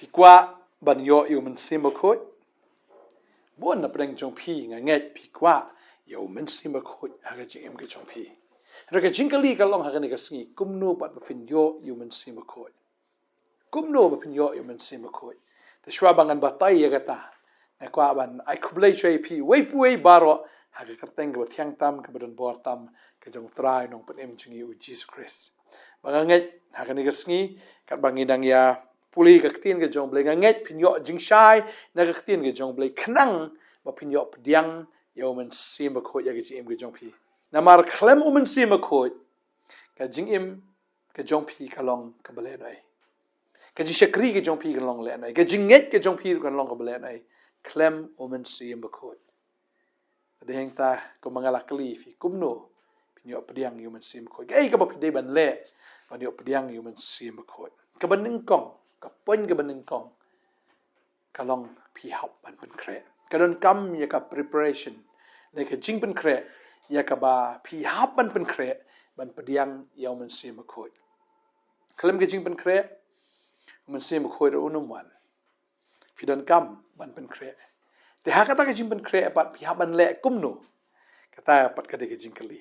Pikwa ban yo U Mynsiem Bakhuid. Bon na preng jong pi ngai pikwa U Mynsiem Bakhuid haga jing ke jong pi. Raga jingkali kalong haga ni kasngi kumno bat bapin yo U Mynsiem Bakhuid. Kumno bapin yo U Mynsiem Bakhuid. Te shwa bangan batai ya kata. Na kwa ban ai kublai choi pi wei baro haga kerteng ke tiang tam ke badan bor tam ke jong trai nong penem jingi U Jesus Christ. Banganget haga ni kasngi kat bangidang ya puli ka tin ke jong blai nganget pinyo jingshai na ka tin ke jong blai khnang ba pinyo pdiang U Mynsiem Bakhuid ya ke jim ke jong pi na mar khlem U Mynsiem Bakhuid ka jingim ke jong pi kalong ka bale noi ka ji shakri ke jong pi kalong le noi ka jinget ke jong pi kalong ka bale noi khlem U Mynsiem Bakhuid adeng ta ko mangala kli fi kumno pinyo pdiang U Mynsiem Bakhuid ai ka ba pidai ban le pinyo pdiang U Mynsiem Bakhuid ka baning kong kapon ke baning kong kalong pi hap ban pen kre kadon kam ya ka preparation ne ka jing pen kre ya ka ba pi hap ban pen kre ban pediang U Mynsiem Bakhuid kalem ke jing pen kre U Mynsiem Bakhuid unum wan fidan kam ban pen kre te ha kata ke jing pen kre pat pi hap ban le kumno kata pat ka de ke jing kali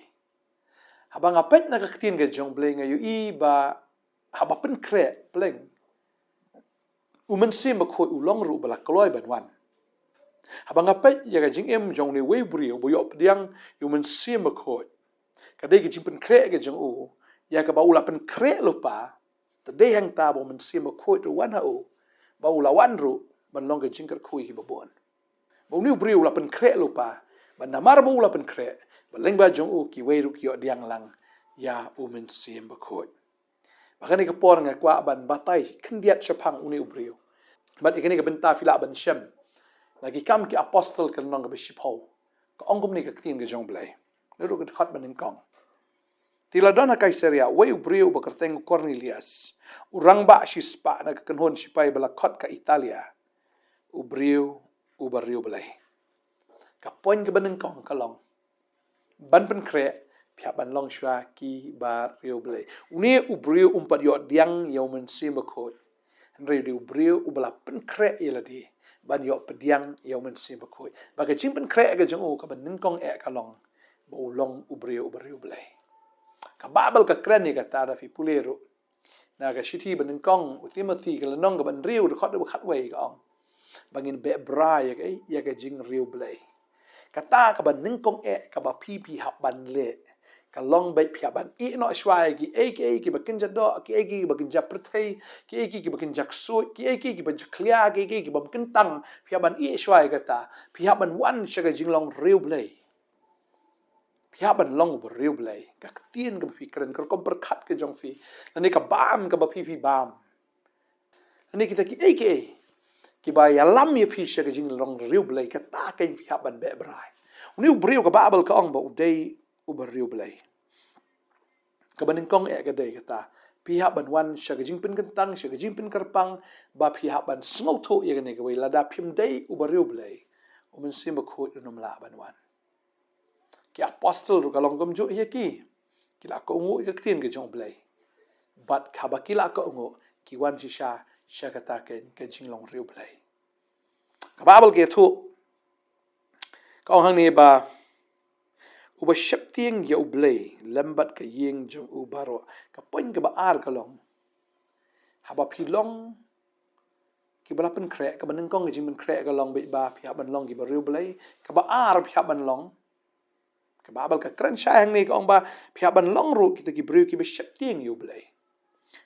habang apet na ka tin ke jong bleng yu I ba haba pen kre pleng U Mynsiem Bakhuid ulong ru bala kloi ban wan habang apet ya ga jing em jong ni wei bri bo yo pdiang U Mynsiem Bakhuid ka de ge jing pen kre ge jong u ya ka ba ula pen kre lupa te de hang ta bo Mynsiem Bakhuid ru wan ha u ba ula wan ru ban long ge jing ker khui hi ba bon bo ni bri ula pen kre lupa ban na mar bo ula pen kre ba leng ba jong u ki wei ru ki yo diang lang ya U Mynsiem Bakhuid bakani ka por nga kwa ban batai kendiat chapang uni ubriu bat ikani ka benta fila ban shem lagi kam ki apostle kan nong ka bishipau ka ongkom ni ka tin ka jong blai lu ka khat ban kong tila dona kaiseria wei ubriu ba kerteng Cornelius urang ba shispa na ka kanhon sipai bala khat ka Italia ubriu ubariu blai ka poin ka ban kong kalong ban pen kre pihak ban long shwa ki ba riu blai uni ubriu umpat yo diang U Mynsiem Bakhuid Henry di ubriu ubala pen kre ila di ban yo pediang U Mynsiem Bakhuid baga jing pen kre ga jong u ka ban kong e kalong bo long ubriu blai ka babel ka kren ni ka ta da fi puleru na ga shiti ban kong Timothy ka lanong ga ban riu de khat wei ka ong bangin be bra ya ga jing riu blai kata ka ban kong e ka ba pi hap ban le ka long bai pia ban I no shwai ki bakin jado ki bakin japrthei ki bakin jaksu ki ban jaklia ki bakin tang pia ban I shwai kata pia ban wan shaga jinglong riu blai pia ban long ber riu blai ka tien ka fikren ka kom perkhat ke jong fi ani ka bam ka ba pi bam ani kita ki ba yalam ye pi shaga jinglong riu blai ka ta ka pia ban be brai uni briu ka babel ka ong ba udai uberiu blai ka banin kong e ka dei kata pihak ban wan shaga jingpin kentang shaga jingpin karpang ba pihak ban sngo tho ye ne ka wei lada phim dei uberiu blai U Mynsiem Bakhuid unum la ban wan ki apostle ru kalong gom jo ye ki la ko ngu ka tin ke jong blai bat ka ba ki la ko ngu ki wan sha kata ken ke jinglong riu blai ka babel ke thu ka ong hang ni ba uba shep tieng ya ublay lambat ka yeng jong ubaro ka poin ka ba ar kalong haba pilong ki balapan kre ka baneng kong jing ban kre ka long be ba pi haban long ki ba riu blay ka ba ar pi haban long ka babal ka kran sha hang ni ka ong ba pi haban long ru kita ki briu ki ba shep tieng yu blay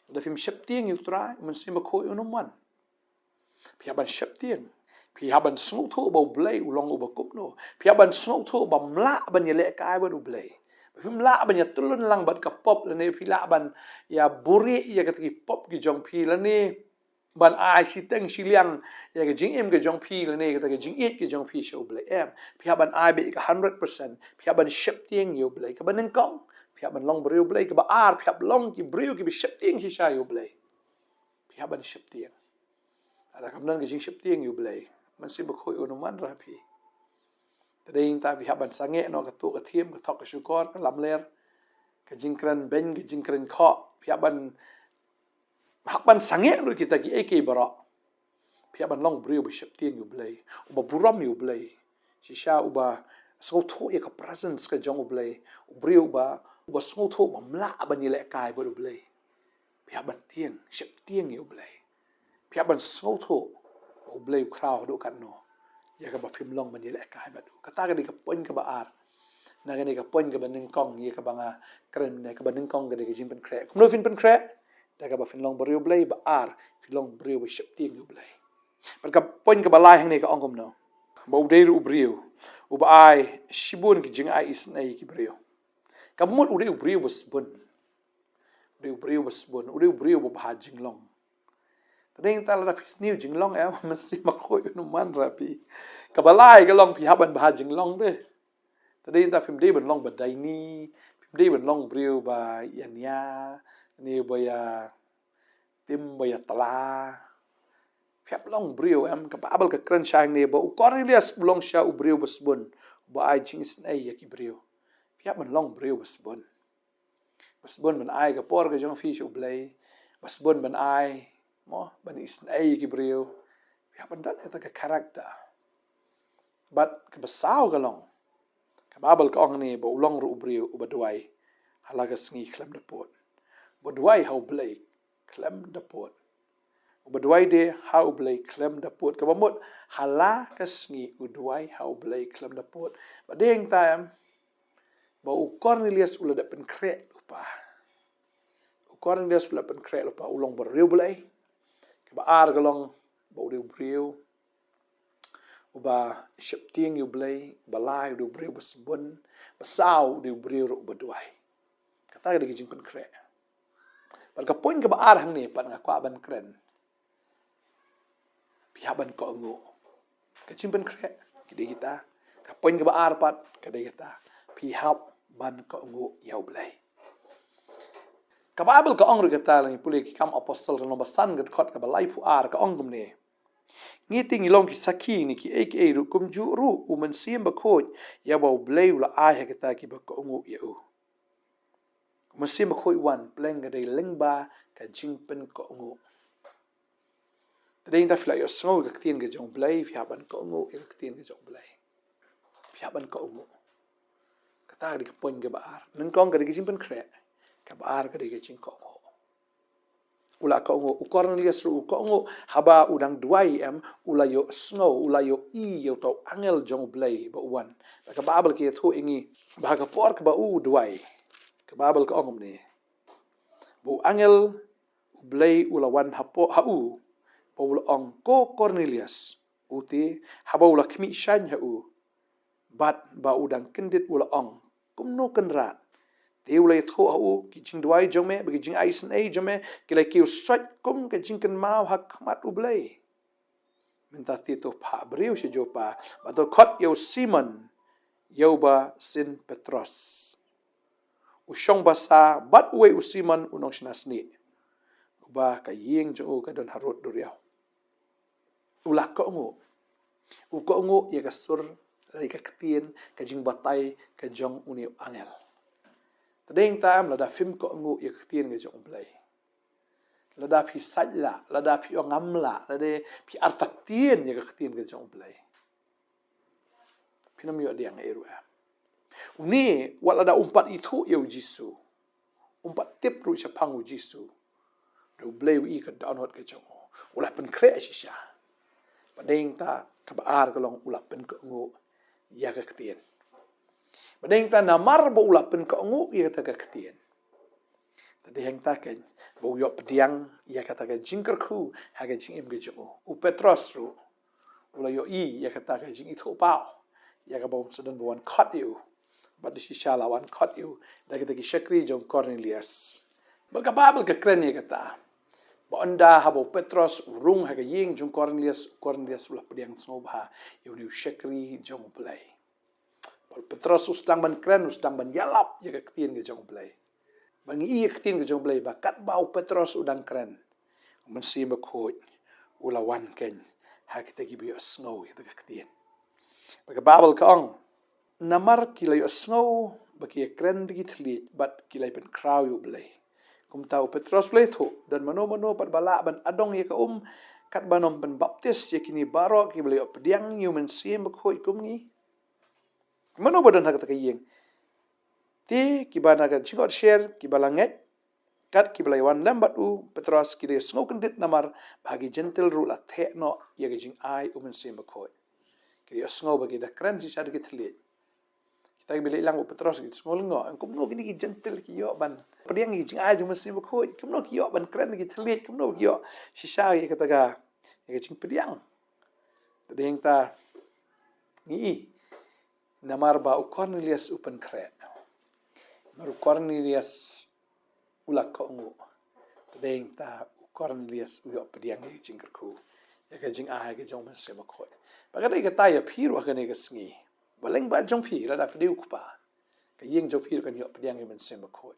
da fim shep tieng yu tra Mynsiem Bakhuid unum wan pi haban shep tieng pi haban sngu thu ba blai ulong uba Kumno pi haban sngu thu ba mla ban ye le kai ba blai fim la ban ya tulun lang bat ka pop le ne pi la ban ya buri ya ka ki pop ki jong pi le ne ban ai si teng Shillong ya ka jing em ka jong pi le ne ka jing it ki jong pi show blai em pi haban ai be ka 100% pi haban shep tieng yu blai ka ban kong pi haban long briu blai ka ba ar pi hab long ki briu ki bi shep tieng hi sha yu blai pi haban shep tieng ada kam nan ka jing shep tieng yu blai Mynsiem Bakhuid unum wan rapi tadeng ta vi haban sange no ka tu ka thiem ka thok ka shukor ka lamler ka jingkran ben ka jingkran kho vi haban sange ru kita ki bara pihak ban long brio bishop tiang yu blay uba buram yu blay shisha uba sngotho ya ka presence ka jong blay brio uba sngotho ba mla ban yele kai ba blay pihak ban tiang ship tiang yu blay pihak ban sngotho blay crowd do kan no ya ka ba phim long ban yele kai ba du kata ka di ka point ka ba ar na ka ni ka point ka ban ning kong ye ka ba nga kren ne ka ban ning kong ka di ka jim pen kre kumno fin pen kre da ka ba fin long brio blay ba ar fin long brio ba ship tiang yu blay Perka point ka balai hang ni ka ongkom no. Ba udai ru brio. Uba ai shibun ki jing ai is nai ki brio. Ka mut udai brio bus bun. Udai brio bus bun. Udai brio ba bah jing long. Tadeng ta la fis new jing long mesti makoi no man rapi. Ka balai ka long pi haban bah jing long de. Tadeng ta fim dei ban long ba dai ni. Fim dei ban long brio ba yan ya. Ni ba ya tim ba ya tala. Fiap long brio ka babal ka kran shang ne ba u Cornelius long sha u brio basbun ba ai jing is nei ya ki brio fiap man long brio basbun man ai ka por ka jong fi shu blay basbun man ai mo ban is nei ki brio fiap man dan eta ka karakter but ka basau ka long ka babal ka ong ne ba u long ru brio u ba duai halaga sngi klem de pot ba duai how blay klem de pot Ubaduai de hau blay klem da pot ka bamut hala ka sngi uduai hau blay klem da pot ba deng time ba u Cornelius ula da pen kre lupa u Cornelius ula pen kre lupa ulong ba riu blay ka ba ar galong ba u riu brio uba ship tiang yu blay ba lai u brio ba subun ba sau u brio ru ubaduai kata ga jing pen kre ba ka point ka ba ar hang ni pan nga kwa ban kren pihak ban ko ngu ka chimpen kre kide kita ka point ka ba arpat kade kita pihak ban ko ngu yau blai ka bible ka ong ri kita lang pule ki kam apostle no basan gat khot ka ba lai pu ar ka ong gum ne ngiting ilong ki saki ni ki aka ru kum ju ru U Mynsiem Bakhuid ya ba blai ula ai ha kita ki ba ko ngu yau U Mynsiem Bakhuid wan pleng ga dei lengba ka jingpen ko ngu Tadeng ta fila yo sngo ka ktien ke jong blay fi haban ko ngu ka ktien ke jong blay fi haban ko ngu kata di ka pon ke baar nang kong ka di ka simpen kre ka baar ka di ka jing ko ngu ula ko ngu u Cornelius ru ko ngu haba udang duai ula yo sngo ula yo yo to angel jong blay ba wan ka babal ke thu ingi ba ka por ka ba u duai ka babal ka ongom ni bu angel blay ula wan hapo hau Paul ong ko Cornelius uti haba ula kmi shan hu bat ba udang kendit ula ong kumno kenrat te ula tho hu ki jing dwai jome ba ki jing aisen a jome ki lai ki swat kum ka jing kan mau hak mat ublay minta ti to pa brio she jopa ba to khot yo Simon yo ba sin Petros ushong basa bat we Simon unong shnasni ba ka yeng jo ka don harot duriao ula ko ngu u ko ngu ya ka sur lai ka ktien ka jing batai ka jong uni angel tadeng tam la da film ko ngu ya ktien ka jong blai la da phi sajla la da phi ngamla la de phi artatien ya ka ktien ka jong blai pinam yo diang eru uni wala da umpat itu yo jisu umpat tip ru chapang jisu do blai wi ka download ka jong ulah pen kre shisha Badeng ta kabaar kalong ulapen ko ngu ya ka ktien. Badeng ta namar bo ulapen ko ngu ya ta ka ktien. Tadi hang ta ken bo yo pediang ya kata ka jingker khu ha ka jing im ge jo. U Petros ru ula yo ya kata ka jing itu pao. Ya ka bo sedan bo wan cut you. But this shala wan cut you. Da kita ki shakri jong Cornelius. Balka babel ka kren ya kata. Anda habo Petros urung haga ying jung Cornelius ulah pediang snobha yuni shekri jong play bal Petros ustang ban kren ustang ban yalap jaga ktien ge jong play bangi i ktien ge jong play bakat bau Petros udang kren U Mynsiem Bakhuid ula wan ken ha kita gi bio snow kita ge ktien baga babel ka ong namar kilay snow baki kren gi thli bat kilay pen kraw yu play kum tahu Petros leto dan mano pat bala ban adong ye ka kat banom pen baptis ye kini baro ki beli opdiang U Mynsiem Bakhuid kumni mano badan hak ta yeng ti ki bana ka chingot share ki balanget kat ki balai wan lambat u petros ki de sngo kendit namar bagi gentle rule the no ye ga jing ai U Mynsiem Bakhuid ki de sngo bagi da kren si sad ki thli kita bila ilang u petros ki sngo ngo kumno ki ni gentle ki yo ban pediang ki jing ai U Mynsiem Bakhuid kumno ki yo ban kren ki thli kumno ki yo si sha ki kata ga ye ga jing pediang tadeng ta ni namar ba u Cornelius upen kre maru Cornelius ulak ko ngu tadeng ta u Cornelius u yo pediang ye jing kerku ye ga jing ai ga jong Mynsiem Bakhuid ba ga dai ga ta ya phiru ga ne ga sngi baleng ba jong phi la da fdiu ku pa ka yeng jong phi kan yo pediang U Mynsiem Bakhuid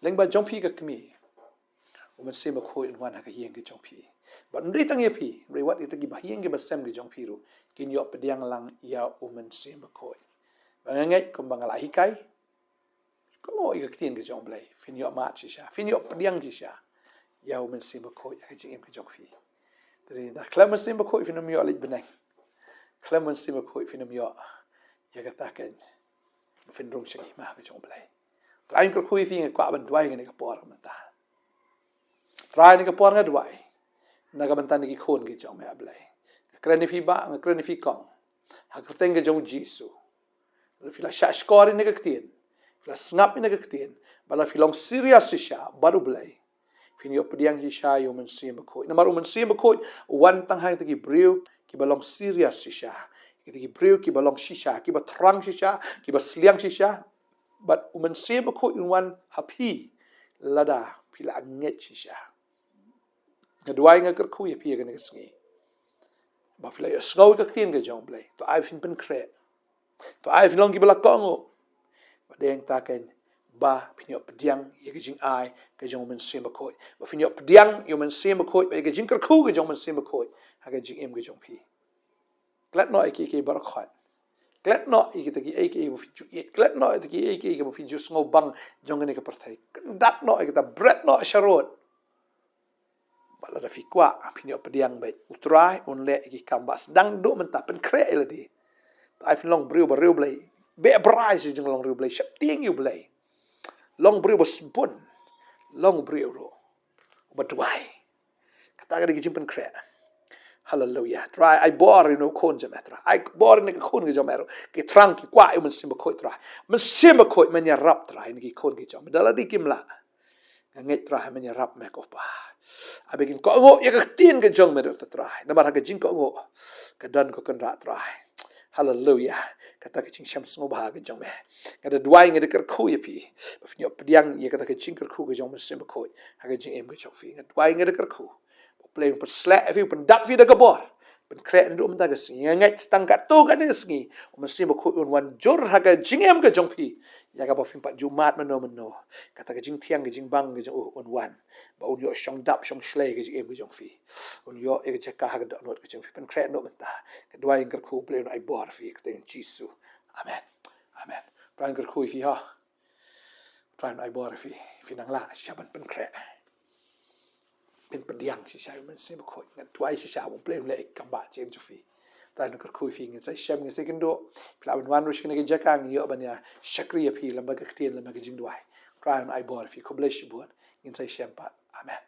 leng ba jong phi ka kmi U Mynsiem Bakhuid wan ka yeng ga jong phi ba ndri tang ye phi ndri wat ita gi ba yeng ga ba sem ga jong phi ru kin yo pediang lang ya U Mynsiem Bakhuid ba ngai kum ba ngala hikai ko i ga tin ga jong blai fin yo ma chi sha fin yo pediang chi sha ya U Mynsiem Bakhuid ka jing ga jong phi tadi da klam Mynsiem Bakhuid fin yo lik benang klam Mynsiem Bakhuid fin yo ya katakan fin rong sing ma ga jong blai trai ko khui fi nga ban dwai nga ka por man ta trai ni ka por nga dwai na ga ban tan ki khon ki jong ma blai krani fi ba nga krani fi kong ha ka teng ga jong jisu fi la sha skor ni ga ktien fi la snap ni ga ktien bala fi long serious sha baru blai fin yo pediang hi sha U Mynsiem Bakhuid na mar U Mynsiem Bakhuid wan tang hai ta ki brew ki balong serious sha ki brew ki balong shisha ki ba trang shisha ki ba sliang shisha but U Mynsiem Bakhuid in one happy lada pila nget shisha ngadwai nga ker khu ye phi ga ne sngi ba pila yo sngau ka tin ga jong blai to ai fin pen kre to ai fin long ki bala ko ngo ba deng ta ken ba phin yo pediang ye ga jing ai ga jong U Mynsiem Bakhuid ba phin yo pediang U Mynsiem Bakhuid ba ga jing ker khu ga jong Mynsiem Bakhuid ha ga jing em ga jong phi klat no ki bar khat klat no i ki ki bu fiju it klat no i ki bu fiju sngo bang jong ne ka parthai dat no i ta bread no sharot bala da fi kwa phin yo pediang ba utrai on le ki kambas dang do men ta pen kre le di ai fin long brew ba rew blai be brai si jong long rew blai shap ting you blai long brew ba spun long brew ro ba dwai kata ga ki jimpen kre hallelujah try I bore no kon jametra I bore ne kon ge jamero ki trang ki kwa U Mynsiem Bakhuid try Mynsiem Bakhuid men ya rap try ne ki kon ge jam dala di kimla nget try men ya rap me ko pa abegin ko ngo ya ka tin ge jong me do try na mar ga jing ko ngo ka dan ko kan ra try hallelujah kata ke ching sham sngo ba ge jong me kada dwai nge de ker khu ye pi ba fnyo pdiang ye kata ke ching ker khu ge jong Mynsiem Bakhuid ha ge jing em ge chok fi nge dwai nge de ker khu play per slap fi pen dak fi de kabor pen kre ndu men daga singi ngai stang ka to ga de singi U Mynsiem Bakhuid un wan jor ha ga jingem ga jong phi ya ga ba fin pa jumat men no kata ga jing thiang ga jing bang ga jong un wan ba un yo shong dap shong shlei ga jing em ga jong phi un yo e ga ka ha ga not ga jong phi pen kre ndu men ta ka dwai ngar khu play no ai bor fi ka ten jisu amen amen dwai ngar khu fi ha dwai no ai bor fi nang la shaban pen kre pen pediang si sha U Mynsiem Bakhuid ngat tuai si sha bo play le kamba chen chu fi ta no kar khu fi ngi sai shem ngi sekendo pla ban wan rush ngi jakang yo ban ya shakriya phi lamba ka ktien lamba ka jing duai try an I bor fi ko bless you bon ngi sai shem pat amen